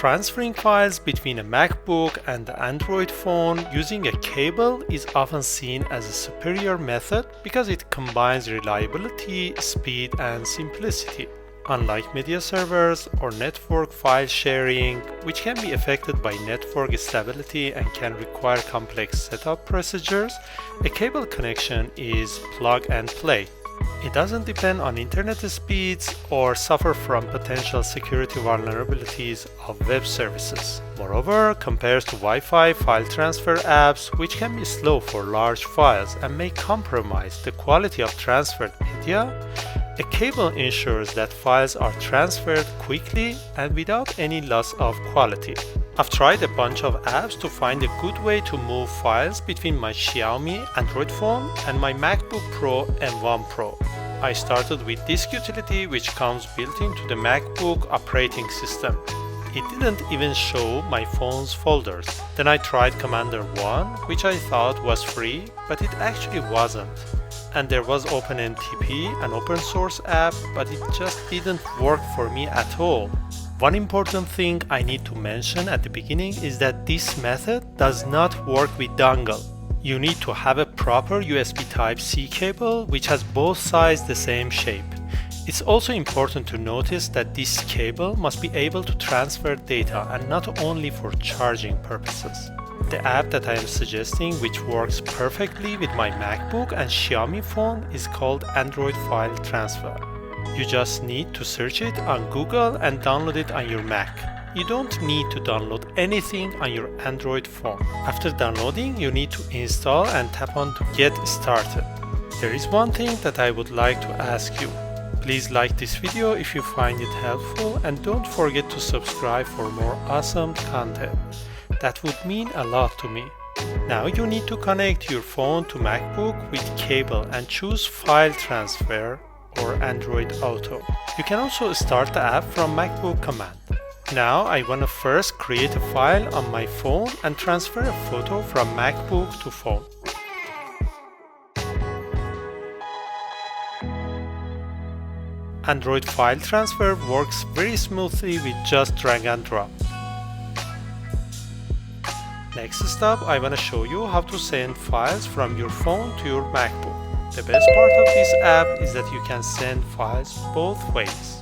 Transferring files between a MacBook and the Android phone using a cable is often seen as a superior method because it combines reliability, speed, and simplicity. Unlike media servers or network file sharing, which can be affected by network stability and can require complex setup procedures, a cable connection is plug and play. It doesn't depend on internet speeds or suffer from potential security vulnerabilities of web services. Moreover, compared to Wi-Fi file transfer apps, which can be slow for large files and may compromise the quality of transferred media, a cable ensures that files are transferred quickly and without any loss of quality. I've tried a bunch of apps to find a good way to move files between my Xiaomi Android phone and my MacBook Pro M1 Pro. I started with Disk Utility, which comes built into the MacBook operating system. It didn't even show my phone's folders. Then I tried Commander 1, which I thought was free, but it actually wasn't. And there was OpenNTP, an open source app, but it just didn't work for me at all. One important thing I need to mention at the beginning is that this method does not work with dongle. You need to have a proper USB Type-C cable which has both sides the same shape. It's also important to notice that this cable must be able to transfer data and not only for charging purposes. The app that I am suggesting, which works perfectly with my MacBook and Xiaomi phone, is called Android File Transfer. You just need to search it on Google and download it on your Mac. You don't need to download anything on your Android phone. After downloading, you need to install and tap on to get started. There is one thing that I would like to ask you. Please like this video if you find it helpful and don't forget to subscribe for more awesome content. That would mean a lot to me. Now you need to connect your phone to MacBook with cable and choose File Transfer or Android Auto. You can also start the app from MacBook command. Now I want to first create a file on my phone and transfer a photo from MacBook to phone. Android file transfer works very smoothly with just drag and drop. Next step, I want to show you how to send files from your phone to your MacBook. The best part of this app is that you can send files both ways.